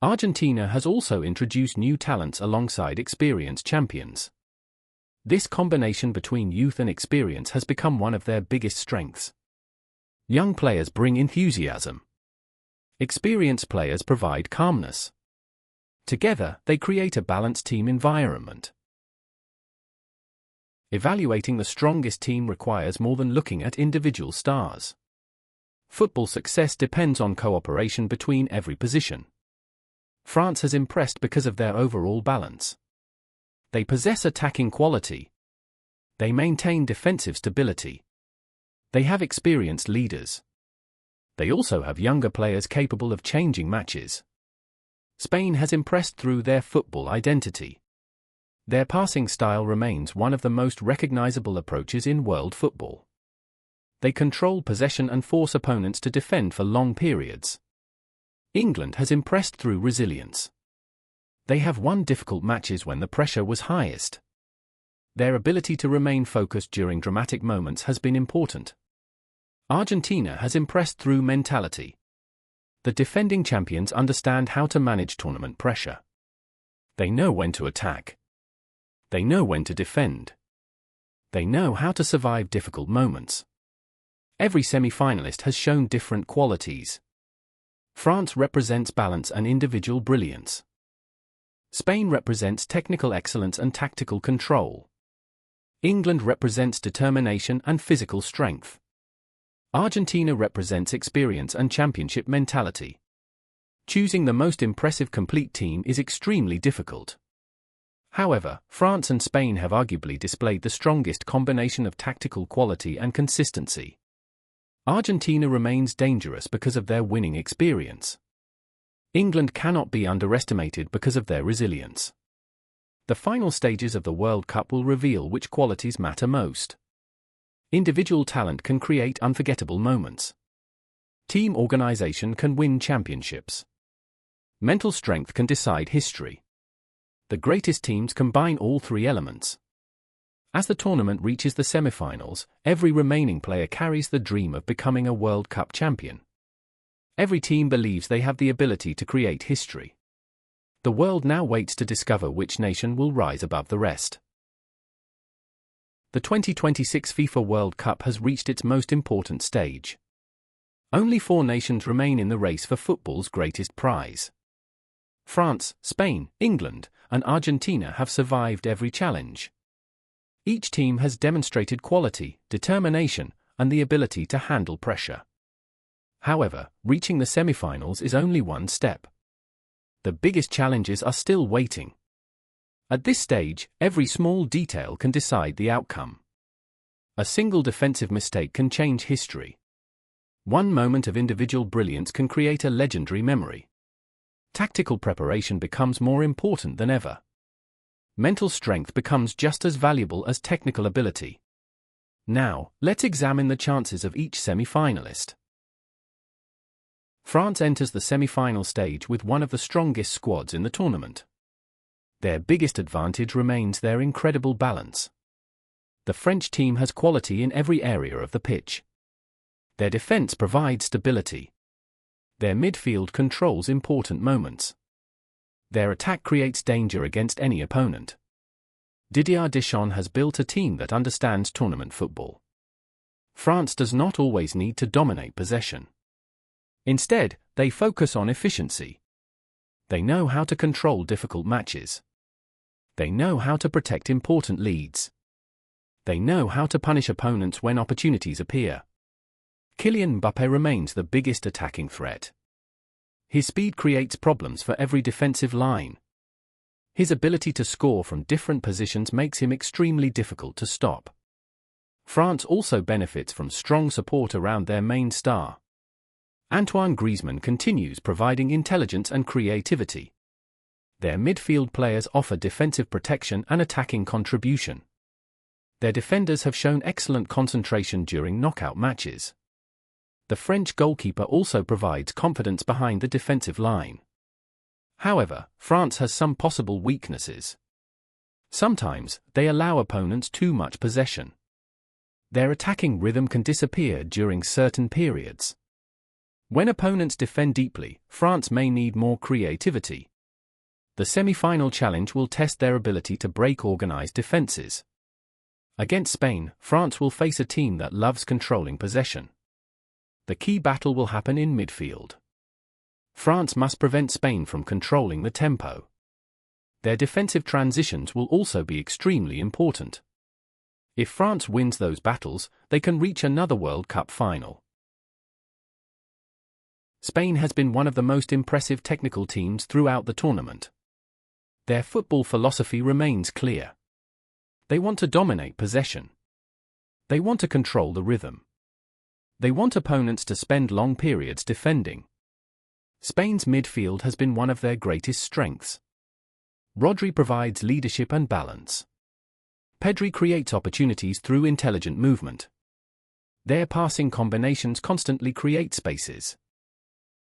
Argentina has also introduced new talents alongside experienced champions. This combination between youth and experience has become one of their biggest strengths. Young players bring enthusiasm. Experienced players provide calmness. Together, they create a balanced team environment. Evaluating the strongest team requires more than looking at individual stars. Football success depends on cooperation between every position. France has impressed because of their overall balance. They possess attacking quality. They maintain defensive stability. They have experienced leaders. They also have younger players capable of changing matches. Spain has impressed through their football identity. Their passing style remains one of the most recognizable approaches in world football. They control possession and force opponents to defend for long periods. England has impressed through resilience. They have won difficult matches when the pressure was highest. Their ability to remain focused during dramatic moments has been important. Argentina has impressed through mentality. The defending champions understand how to manage tournament pressure. They know when to attack. They know when to defend. They know how to survive difficult moments. Every semi-finalist has shown different qualities. France represents balance and individual brilliance. Spain represents technical excellence and tactical control. England represents determination and physical strength. Argentina represents experience and championship mentality. Choosing the most impressive complete team is extremely difficult. However, France and Spain have arguably displayed the strongest combination of tactical quality and consistency. Argentina remains dangerous because of their winning experience. England cannot be underestimated because of their resilience. The final stages of the World Cup will reveal which qualities matter most. Individual talent can create unforgettable moments. Team organization can win championships. Mental strength can decide history. The greatest teams combine all three elements. As the tournament reaches the semifinals, every remaining player carries the dream of becoming a World Cup champion. Every team believes they have the ability to create history. The world now waits to discover which nation will rise above the rest. The 2026 FIFA World Cup has reached its most important stage. Only 4 nations remain in the race for football's greatest prize. France, Spain, England, and Argentina have survived every challenge. Each team has demonstrated quality, determination, and the ability to handle pressure. However, reaching the semifinals is only one step. The biggest challenges are still waiting. At this stage, every small detail can decide the outcome. A single defensive mistake can change history. One moment of individual brilliance can create a legendary memory. Tactical preparation becomes more important than ever. Mental strength becomes just as valuable as technical ability. Now, let's examine the chances of each semi-finalist. France enters the semi-final stage with one of the strongest squads in the tournament. Their biggest advantage remains their incredible balance. The French team has quality in every area of the pitch. Their defense provides stability. Their midfield controls important moments. Their attack creates danger against any opponent. Didier Deschamps has built a team that understands tournament football. France does not always need to dominate possession. Instead, they focus on efficiency. They know how to control difficult matches. They know how to protect important leads. They know how to punish opponents when opportunities appear. Kylian Mbappé remains the biggest attacking threat. His speed creates problems for every defensive line. His ability to score from different positions makes him extremely difficult to stop. France also benefits from strong support around their main star. Antoine Griezmann continues providing intelligence and creativity. Their midfield players offer defensive protection and attacking contribution. Their defenders have shown excellent concentration during knockout matches. The French goalkeeper also provides confidence behind the defensive line. However, France has some possible weaknesses. Sometimes, they allow opponents too much possession. Their attacking rhythm can disappear during certain periods. When opponents defend deeply, France may need more creativity. The semi-final challenge will test their ability to break organized defenses. Against Spain, France will face a team that loves controlling possession. The key battle will happen in midfield. France must prevent Spain from controlling the tempo. Their defensive transitions will also be extremely important. If France wins those battles, they can reach another World Cup final. Spain has been one of the most impressive technical teams throughout the tournament. Their football philosophy remains clear. They want to dominate possession. They want to control the rhythm. They want opponents to spend long periods defending. Spain's midfield has been one of their greatest strengths. Rodri provides leadership and balance. Pedri creates opportunities through intelligent movement. Their passing combinations constantly create spaces.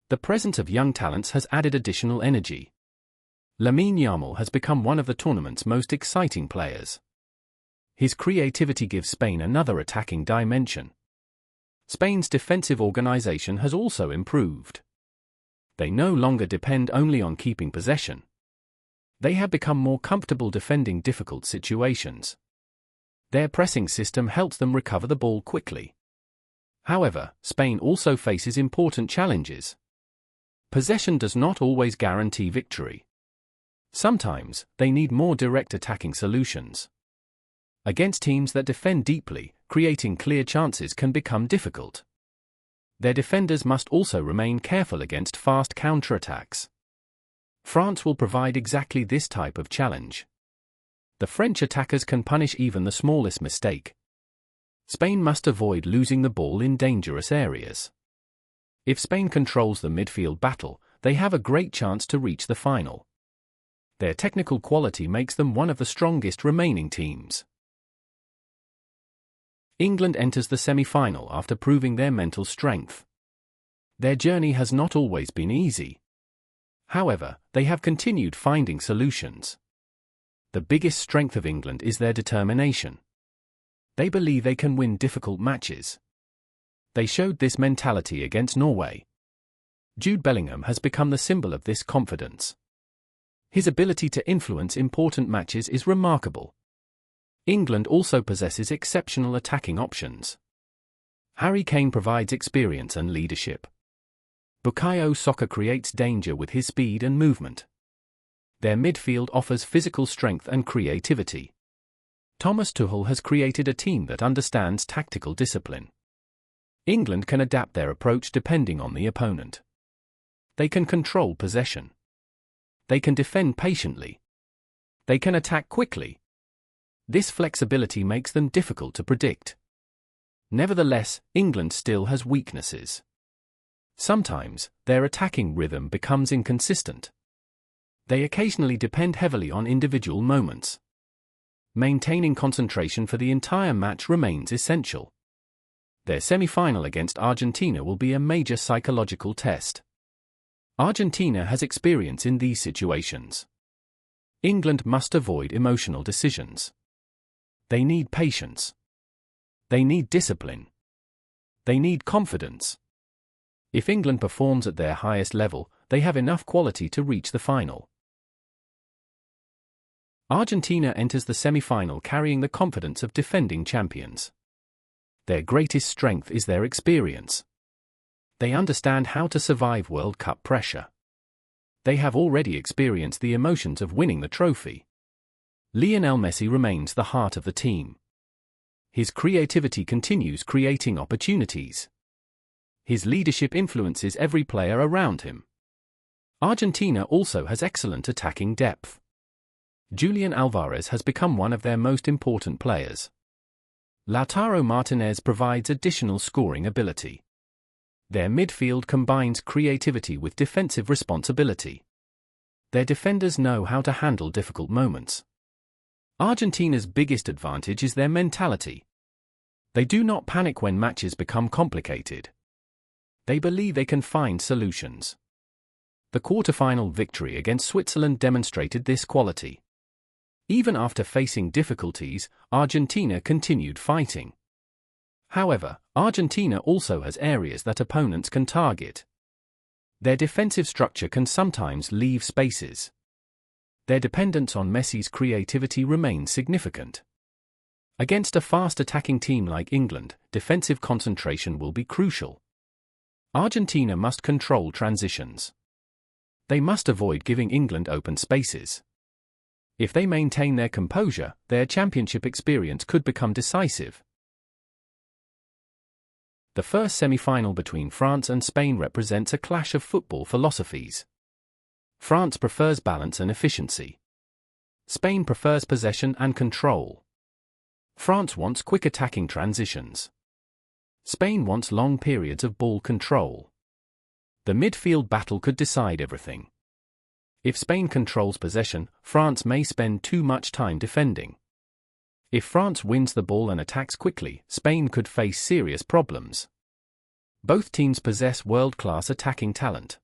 The presence of young talents has added additional energy. Lamine Yamal has become one of the tournament's most exciting players. His creativity gives Spain another attacking dimension. Spain's defensive organization has also improved. They no longer depend only on keeping possession. They have become more comfortable defending difficult situations. Their pressing system helps them recover the ball quickly. However, Spain also faces important challenges. Possession does not always guarantee victory. Sometimes, they need more direct attacking solutions. Against teams that defend deeply, creating clear chances can become difficult. Their defenders must also remain careful against fast counterattacks. France will provide exactly this type of challenge. The French attackers can punish even the smallest mistake. Spain must avoid losing the ball in dangerous areas. If Spain controls the midfield battle, they have a great chance to reach the final. Their technical quality makes them one of the strongest remaining teams. England enters the semi-final after proving their mental strength. Their journey has not always been easy. However, they have continued finding solutions. The biggest strength of England is their determination. They believe they can win difficult matches. They showed this mentality against Norway. Jude Bellingham has become the symbol of this confidence. His ability to influence important matches is remarkable. England also possesses exceptional attacking options. Harry Kane provides experience and leadership. Bukayo Saka creates danger with his speed and movement. Their midfield offers physical strength and creativity. Thomas Tuchel has created a team that understands tactical discipline. England can adapt their approach depending on the opponent. They can control possession. They can defend patiently. They can attack quickly. This flexibility makes them difficult to predict. Nevertheless, England still has weaknesses. Sometimes, their attacking rhythm becomes inconsistent. They occasionally depend heavily on individual moments. Maintaining concentration for the entire match remains essential. Their semi-final against Argentina will be a major psychological test. Argentina has experience in these situations. England must avoid emotional decisions. They need patience. They need discipline. They need confidence. If England performs at their highest level, they have enough quality to reach the final. Argentina enters the semi-final carrying the confidence of defending champions. Their greatest strength is their experience. They understand how to survive World Cup pressure. They have already experienced the emotions of winning the trophy. Lionel Messi remains the heart of the team. His creativity continues creating opportunities. His leadership influences every player around him. Argentina also has excellent attacking depth. Julian Alvarez has become one of their most important players. Lautaro Martinez provides additional scoring ability. Their midfield combines creativity with defensive responsibility. Their defenders know how to handle difficult moments. Argentina's biggest advantage is their mentality. They do not panic when matches become complicated. They believe they can find solutions. The quarterfinal victory against Switzerland demonstrated this quality. Even after facing difficulties, Argentina continued fighting. However, Argentina also has areas that opponents can target. Their defensive structure can sometimes leave spaces. Their dependence on Messi's creativity remains significant. Against a fast attacking team like England, defensive concentration will be crucial. Argentina must control transitions. They must avoid giving England open spaces. If they maintain their composure, their championship experience could become decisive. The first semi-final between France and Spain represents a clash of football philosophies. France prefers balance and efficiency. Spain prefers possession and control. France wants quick attacking transitions. Spain wants long periods of ball control. The midfield battle could decide everything. If Spain controls possession, France may spend too much time defending. If France wins the ball and attacks quickly, Spain could face serious problems. Both teams possess world-class attacking talent.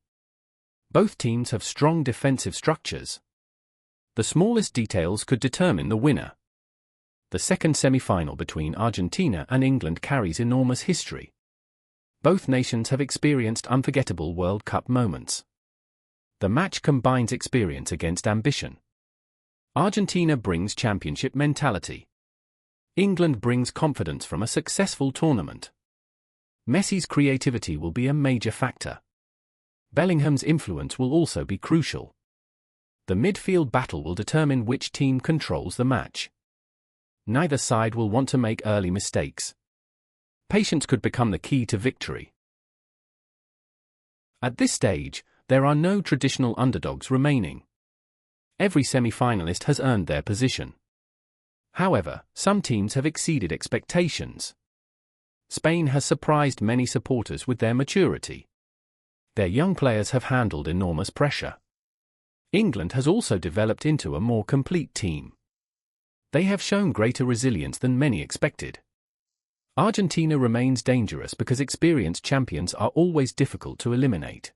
Both teams have strong defensive structures. The smallest details could determine the winner. The second semi-final between Argentina and England carries enormous history. Both nations have experienced unforgettable World Cup moments. The match combines experience against ambition. Argentina brings championship mentality. England brings confidence from a successful tournament. Messi's creativity will be a major factor. Bellingham's influence will also be crucial. The midfield battle will determine which team controls the match. Neither side will want to make early mistakes. Patience could become the key to victory. At this stage, there are no traditional underdogs remaining. Every semi-finalist has earned their position. However, some teams have exceeded expectations. Spain has surprised many supporters with their maturity. Their young players have handled enormous pressure. England has also developed into a more complete team. They have shown greater resilience than many expected. Argentina remains dangerous because experienced champions are always difficult to eliminate.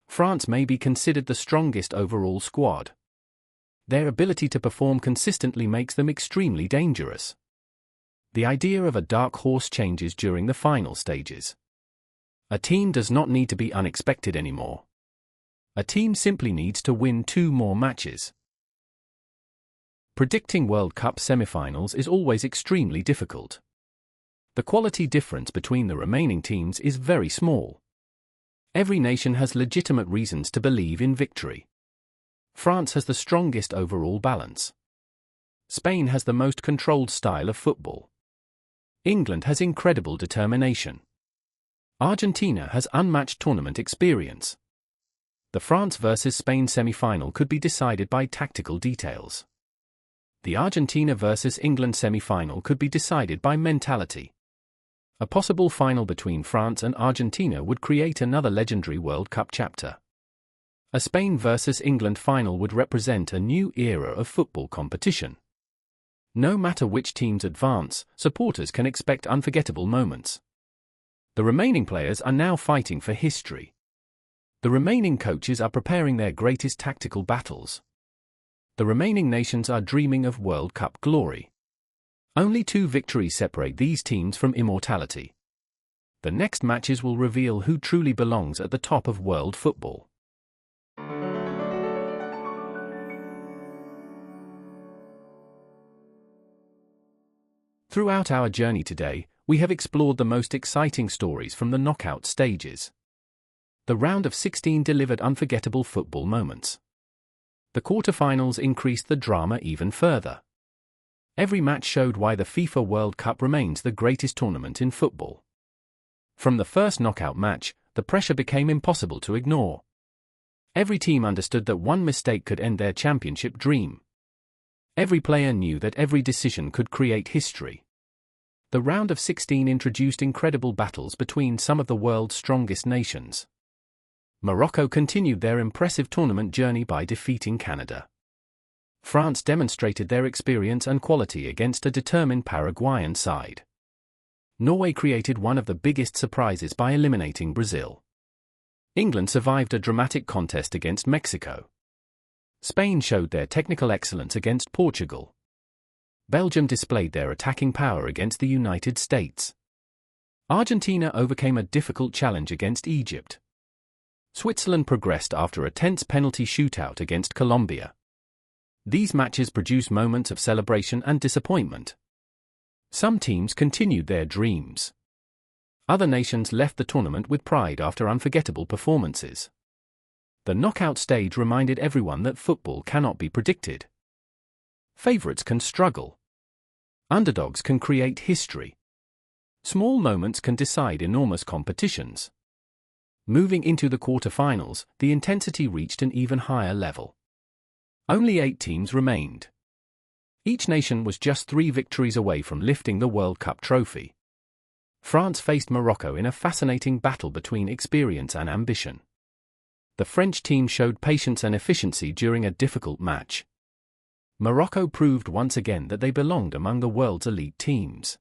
France may be considered the strongest overall squad. Their ability to perform consistently makes them extremely dangerous. The idea of a dark horse changes during the final stages. A team does not need to be unexpected anymore. A team simply needs to win 2 more matches. Predicting World Cup semifinals is always extremely difficult. The quality difference between the remaining teams is very small. Every nation has legitimate reasons to believe in victory. France has the strongest overall balance. Spain has the most controlled style of football. England has incredible determination. Argentina has unmatched tournament experience. The France vs Spain semi-final could be decided by tactical details. The Argentina vs England semi-final could be decided by mentality. A possible final between France and Argentina would create another legendary World Cup chapter. A Spain vs England final would represent a new era of football competition. No matter which teams advance, supporters can expect unforgettable moments. The remaining players are now fighting for history. The remaining coaches are preparing their greatest tactical battles. The remaining nations are dreaming of World Cup glory. Only 2 victories separate these teams from immortality. The next matches will reveal who truly belongs at the top of world football. Throughout our journey today, we have explored the most exciting stories from the knockout stages. The round of 16 delivered unforgettable football moments. The quarterfinals increased the drama even further. Every match showed why the FIFA World Cup remains the greatest tournament in football. From the first knockout match, the pressure became impossible to ignore. Every team understood that one mistake could end their championship dream. Every player knew that every decision could create history. The round of 16 introduced incredible battles between some of the world's strongest nations. Morocco continued their impressive tournament journey by defeating Canada. France demonstrated their experience and quality against a determined Paraguayan side. Norway created one of the biggest surprises by eliminating Brazil. England survived a dramatic contest against Mexico. Spain showed their technical excellence against Portugal. Belgium displayed their attacking power against the United States. Argentina overcame a difficult challenge against Egypt. Switzerland progressed after a tense penalty shootout against Colombia. These matches produced moments of celebration and disappointment. Some teams continued their dreams. Other nations left the tournament with pride after unforgettable performances. The knockout stage reminded everyone that football cannot be predicted. Favorites can struggle. Underdogs can create history. Small moments can decide enormous competitions. Moving into the quarterfinals, the intensity reached an even higher level. Only 8 teams remained. Each nation was just 3 victories away from lifting the World Cup trophy. France faced Morocco in a fascinating battle between experience and ambition. The French team showed patience and efficiency during a difficult match. Morocco proved once again that they belonged among the world's elite teams.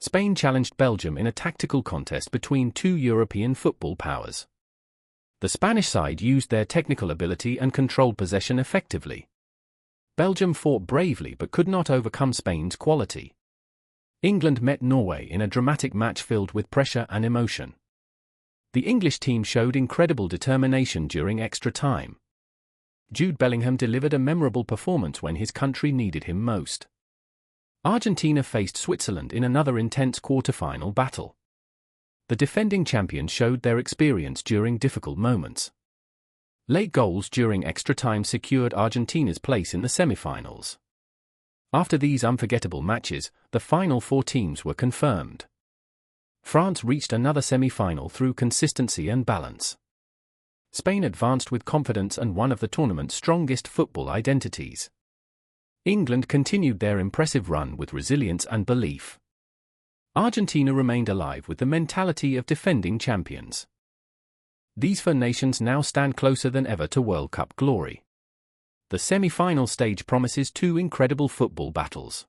Spain challenged Belgium in a tactical contest between 2 European football powers. The Spanish side used their technical ability and controlled possession effectively. Belgium fought bravely but could not overcome Spain's quality. England met Norway in a dramatic match filled with pressure and emotion. The English team showed incredible determination during extra time. Jude Bellingham delivered a memorable performance when his country needed him most. Argentina faced Switzerland in another intense quarterfinal battle. The defending champions showed their experience during difficult moments. Late goals during extra time secured Argentina's place in the semi-finals. After these unforgettable matches, the final 4 teams were confirmed. France reached another semi-final through consistency and balance. Spain advanced with confidence and one of the tournament's strongest football identities. England continued their impressive run with resilience and belief. Argentina remained alive with the mentality of defending champions. These 4 nations now stand closer than ever to World Cup glory. The semi-final stage promises 2 incredible football battles.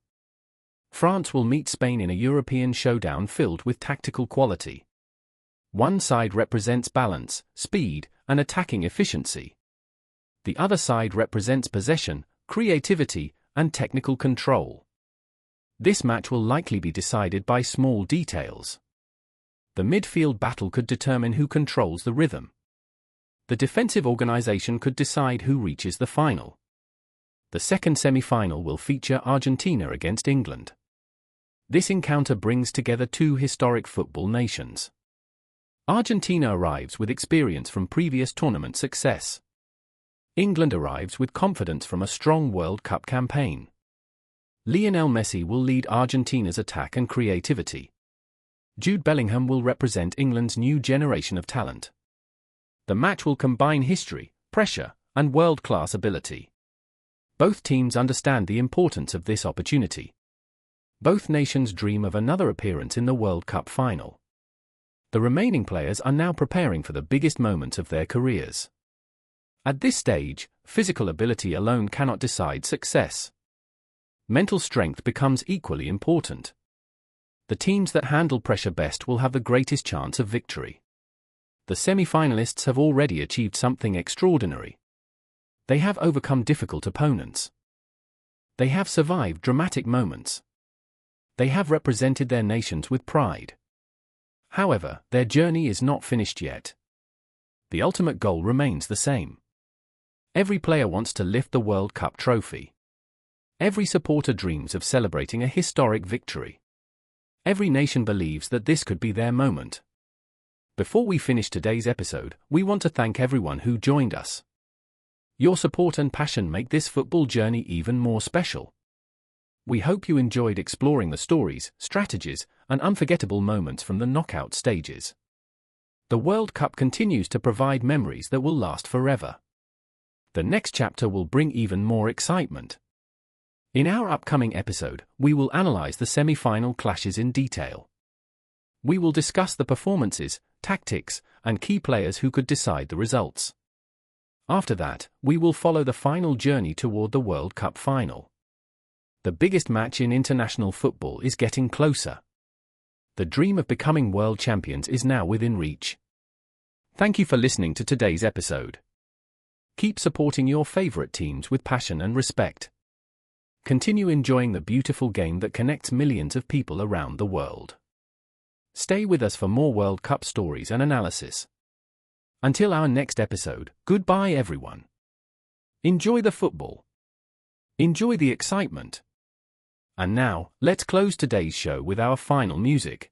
France will meet Spain in a European showdown filled with tactical quality. One side represents balance, speed, and attacking efficiency. The other side represents possession, creativity, and technical control. This match will likely be decided by small details. The midfield battle could determine who controls the rhythm. The defensive organization could decide who reaches the final. The second semi-final will feature Argentina against England. This encounter brings together 2 historic football nations. Argentina arrives with experience from previous tournament success. England arrives with confidence from a strong World Cup campaign. Lionel Messi will lead Argentina's attack and creativity. Jude Bellingham will represent England's new generation of talent. The match will combine history, pressure, and world-class ability. Both teams understand the importance of this opportunity. Both nations dream of another appearance in the World Cup final. The remaining players are now preparing for the biggest moments of their careers. At this stage, physical ability alone cannot decide success. Mental strength becomes equally important. The teams that handle pressure best will have the greatest chance of victory. The semi-finalists have already achieved something extraordinary. They have overcome difficult opponents. They have survived dramatic moments. They have represented their nations with pride. However, their journey is not finished yet. The ultimate goal remains the same. Every player wants to lift the World Cup trophy. Every supporter dreams of celebrating a historic victory. Every nation believes that this could be their moment. Before we finish today's episode, we want to thank everyone who joined us. Your support and passion make this football journey even more special. We hope you enjoyed exploring the stories, strategies, and unforgettable moments from the knockout stages. The World Cup continues to provide memories that will last forever. The next chapter will bring even more excitement. In our upcoming episode, we will analyze the semi-final clashes in detail. We will discuss the performances, tactics, and key players who could decide the results. After that, we will follow the final journey toward the World Cup final. The biggest match in international football is getting closer. The dream of becoming world champions is now within reach. Thank you for listening to today's episode. Keep supporting your favorite teams with passion and respect. Continue enjoying the beautiful game that connects millions of people around the world. Stay with us for more World Cup stories and analysis. Until our next episode, goodbye everyone. Enjoy the football. Enjoy the excitement. And now, let's close today's show with our final music.